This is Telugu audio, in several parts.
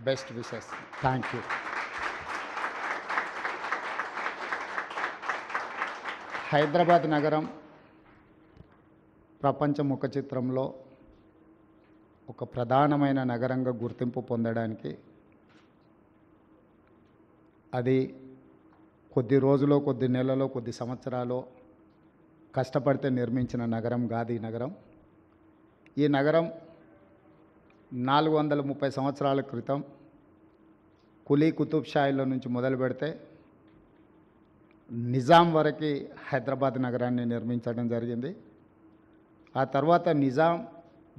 Best wishes. Thank you. Hyderabad నగరం ప్రపంచ ముఖ చిత్రంలో ఒక ప్రధానమైన నగరంగా గుర్తింపు పొందడానికి అది కొద్ది రోజులో, కొద్ది నెలలో, కొద్ది సంవత్సరాలు కష్టపడితే నిర్మించిన నగరం కాదు ఈ నగరం. ఈ నగరం 430 సంవత్సరాల క్రితం కులీ కుతుబ్ షాయిల నుంచి మొదలు పెడితే నిజాం వరకు హైదరాబాద్ నగరాన్ని నిర్మించడం జరిగింది. ఆ తర్వాత నిజాం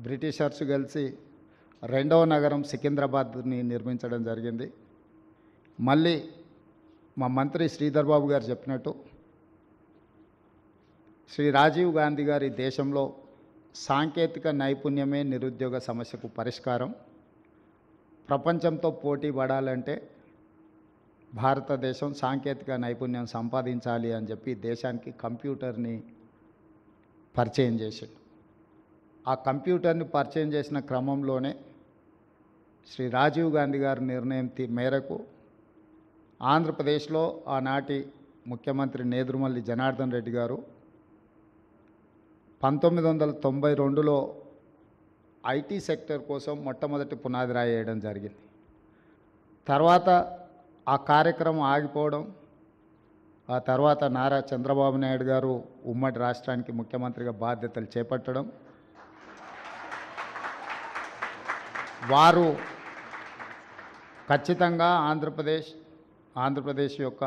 బ్రిటిషర్స్ కలిసి రెండవ నగరం సికింద్రాబాద్ని నిర్మించడం జరిగింది. మళ్ళీ మా మంత్రి శ్రీధర్ బాబు గారు చెప్పినట్టు శ్రీ రాజీవ్ గాంధీ గారి దేశంలో సాంకేతిక నైపుణ్యమే నిరుద్యోగ సమస్యకు పరిష్కారం. ప్రపంచంతో పోటీ పడాలంటే భారతదేశం సాంకేతిక నైపుణ్యం సంపాదించాలి అని చెప్పి దేశానికి కంప్యూటర్ని పరిచయం చేసిండు. ఆ కంప్యూటర్ని పరిచయం చేసిన క్రమంలోనే శ్రీ రాజీవ్ గాంధీ గారి నిర్ణయం మేరకు ఆంధ్రప్రదేశ్లో ఆనాటి ముఖ్యమంత్రి నేదురుమల్లి జనార్దన్ రెడ్డి గారు 1992లో ఐటీ సెక్టర్ కోసం మొట్టమొదటి పునాది రాయి వేయడం జరిగింది. తర్వాత ఆ కార్యక్రమం ఆగిపోవడం, ఆ తర్వాత నారా చంద్రబాబు నాయుడు గారు ఉమ్మడి రాష్ట్రానికి ముఖ్యమంత్రిగా బాధ్యతలు చేపట్టడం, వారు ఖచ్చితంగా ఆంధ్రప్రదేశ్ యొక్క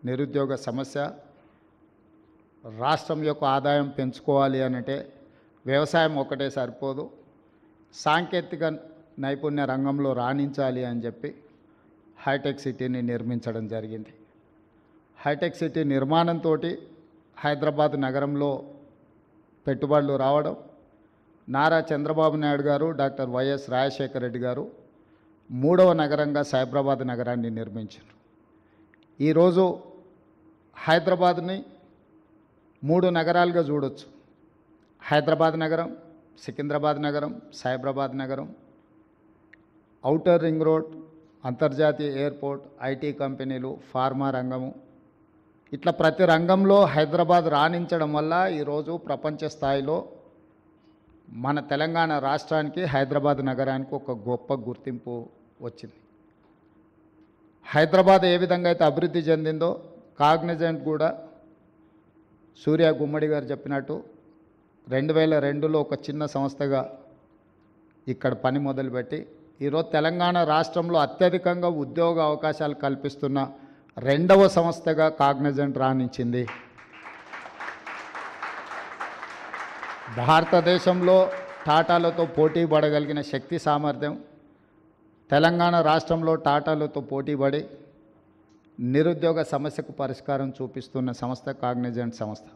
నిరుద్యోగ సమస్య, రాష్ట్రం యొక్క ఆదాయం పెంచుకోవాలి అనంటే వ్యవసాయం ఒకటే సరిపోదు, సాంకేతిక నైపుణ్య రంగంలో రాణించాలి అని చెప్పి హైటెక్ సిటీని నిర్మించడం జరిగింది. హైటెక్ సిటీ నిర్మాణంతో హైదరాబాద్ నగరంలో పెట్టుబడులు రావడం, నారా చంద్రబాబు నాయుడు గారు, డాక్టర్ వైఎస్ రాజశేఖర రెడ్డి గారు మూడవ నగరంగా సైబరాబాద్ నగరాన్ని నిర్మించారు. ఈరోజు హైదరాబాద్ని 3 నగరాలుగా చూడొచ్చు. హైదరాబాద్ నగరం, సికింద్రాబాద్ నగరం, సైబరాబాద్ నగరం, ఔటర్ రింగ్ రోడ్, అంతర్జాతీయ ఎయిర్పోర్ట్, ఐటీ కంపెనీలు, ఫార్మా రంగము, ఇట్లా ప్రతి రంగంలో హైదరాబాద్ రాణించడం వల్ల ఈరోజు ప్రపంచ స్థాయిలో మన తెలంగాణ రాష్ట్రానికి, హైదరాబాద్ నగరానికి ఒక గొప్ప గుర్తింపు వచ్చింది. హైదరాబాద్ ఏ విధంగా అయితే అభివృద్ధి చెందిందో కాగ్నిజెంట్ కూడా సూర్య గుమ్మడి గారు చెప్పినట్టు 2002లో ఒక చిన్న సంస్థగా ఇక్కడ పని మొదలుపెట్టి ఈరోజు తెలంగాణ రాష్ట్రంలో అత్యధికంగా ఉద్యోగ అవకాశాలు కల్పిస్తున్న 2వ సంస్థగా కాగ్నిజెంట్ రాణించింది. భారతదేశంలో టాటాలతో పోటీ పడగలిగిన శక్తి సామర్థ్యం, తెలంగాణ రాష్ట్రంలో టాటాలతో పోటీపడి నిరుద్యోగ సమస్యకు పరిష్కారం చూపిస్తున్న సంస్థ కాగ్నిజెంట్ సంస్థ.